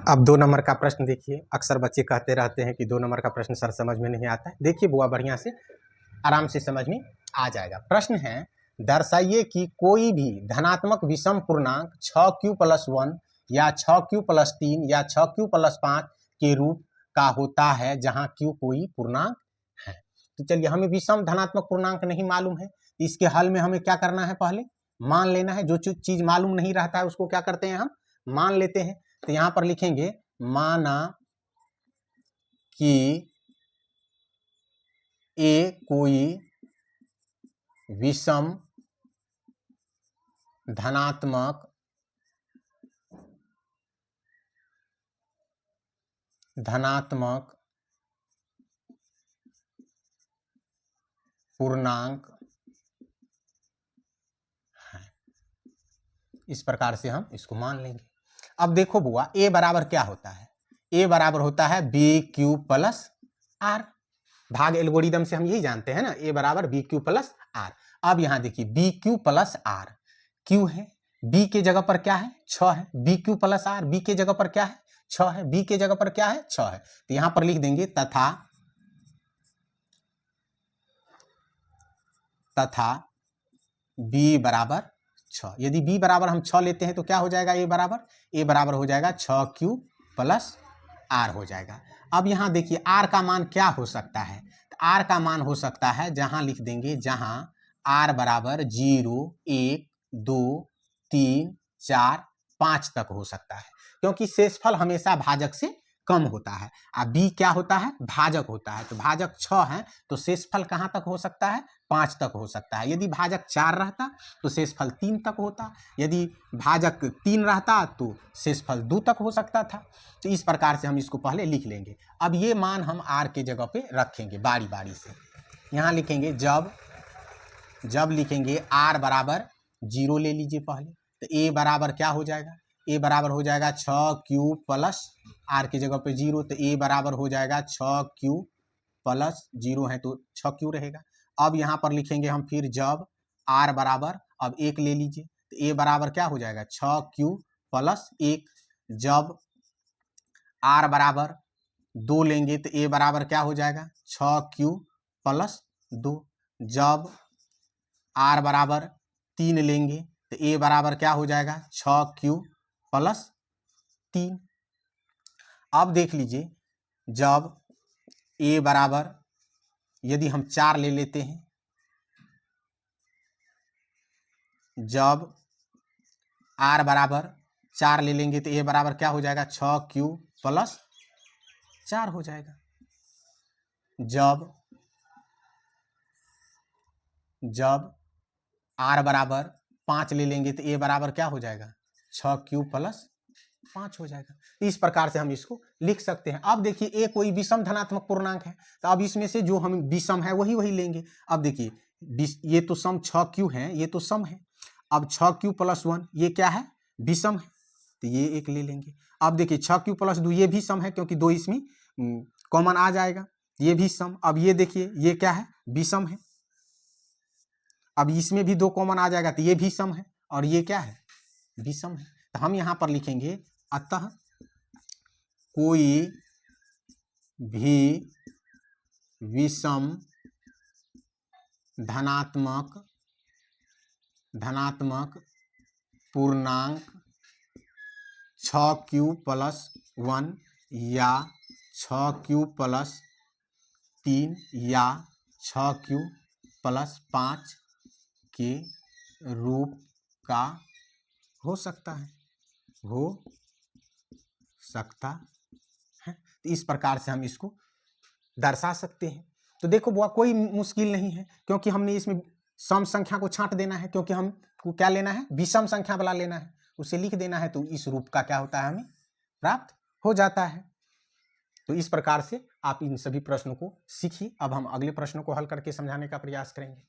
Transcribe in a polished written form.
अब 2 नंबर का प्रश्न देखिए। अक्सर बच्चे कहते रहते हैं कि 2 नंबर का प्रश्न सर समझ में नहीं आता है। देखिए बुआ, बढ़िया से आराम से समझ में आ जाएगा। प्रश्न है, दर्शाइए कि कोई भी धनात्मक विषम पूर्णांक 6q+1 या 6q+3 या 6q+5 के रूप का होता है जहां q कोई पूर्णांक है। तो चलिए, हमें विषम धनात्मक पूर्णांक नहीं मालूम है, इसके हल में हमें क्या करना है, पहले मान लेना है। जो चीज मालूम नहीं रहता है उसको क्या करते हैं, हम मान लेते हैं। तो यहां पर लिखेंगे, माना कि ए कोई विषम धनात्मक पूर्णांक है। इस प्रकार से हम इसको मान लेंगे। अब देखो बुआ, ए बराबर क्या होता है, ए बराबर होता है BQ+R। भाग एल्गोरिदम से हम यही जानते हैं ना, ए बराबर BQ+R। अब यहां देखिए BQ+R, Q है, B के जगह पर क्या है, 6 है। BQ+R, B के जगह पर क्या है, 6 है। B के जगह पर क्या है, 6 है। तो यहां पर लिख देंगे तथा B बराबर 6। यदि B बराबर हम 6 लेते हैं तो क्या हो जाएगा, ए बराबर हो जाएगा 6Q+R हो जाएगा। अब यहां देखिए R का मान क्या हो सकता है, तो R का मान हो सकता है, जहां लिख देंगे, जहां R बराबर 0, 1, 2, 3, 4, 5 तक हो सकता है, क्योंकि शेषफल हमेशा भाजक से कम होता है। अब B क्या होता है, भाजक होता है। तो भाजक 6 है तो शेषफल कहां तक हो सकता है, 5 तक हो सकता है। यदि भाजक 4 रहता तो शेषफल 3 तक होता, यदि भाजक 3 रहता तो शेषफल 2 तक हो सकता था। तो इस प्रकार से हम इसको पहले लिख लेंगे। अब ये मान हम R के जगह पे रखेंगे बारी बारी से। यहां लिखेंगे, जब लिखेंगे R बराबर 0 ले लीजिए पहले, तो A बराबर क्या हो जाएगा, A बराबर हो जाएगा 6Q+R की जगह पे 0, तो A बराबर हो जाएगा 6Q+0 है तो 6Q रहेगा। अब यहाँ पर लिखेंगे हम फिर, जब R बराबर, अब 1 ले लीजिए, तो A बराबर क्या हो जाएगा 6Q+1। जब R बराबर 2 लेंगे तो A बराबर क्या हो जाएगा 6Q+2। जब R बराबर 3 लेंगे तो A बराबर क्या हो जाएगा 6Q+3। अब देख लीजिए, जब A बराबर, यदि हम 4 ले लेते हैं, जब R बराबर 4 ले लेंगे तो A बराबर क्या हो जाएगा 6Q+4 हो जाएगा। जब R बराबर 5 ले लेंगे तो A बराबर क्या हो जाएगा 6Q+5 हो जाएगा। इस प्रकार से हम इसको लिख सकते हैं। अब देखिए, A कोई विषम धनात्मक पूर्णांक है, तो अब इसमें से जो हम विषम है वही लेंगे। अब देखिए, ये तो सम 6Q है, ये तो सम है। अब 6Q+1 ये क्या है, विषम है, तो ये एक ले लेंगे। अब देखिए 6Q+2 ये भी सम है, क्योंकि 2 इसमें कॉमन आ जाएगा, ये भी सम। अब ये देखिए, ये क्या है, विषम है। अब इसमें भी 2 कॉमन आ जाएगा तो ये भी सम है, और ये क्या है, विषम है। तो हम यहां पर लिखेंगे, अतः कोई भी विषम धनात्मक पूर्णांक 6Q+1 या 6Q+3 या 6Q+5 के रूप का हो सकता है। तो इस प्रकार से हम इसको दर्शा सकते हैं। तो देखो बुआ, कोई मुश्किल नहीं है, क्योंकि हमने इसमें सम संख्या को छांट देना है, क्योंकि हमको क्या लेना है, विषम संख्या वाला लेना है, उसे लिख देना है, तो इस रूप का क्या होता है, हमें प्राप्त हो जाता है। तो इस प्रकार से आप इन सभी प्रश्नों को सीखिए। अब हम अगले प्रश्नों को हल करके समझाने का प्रयास करेंगे।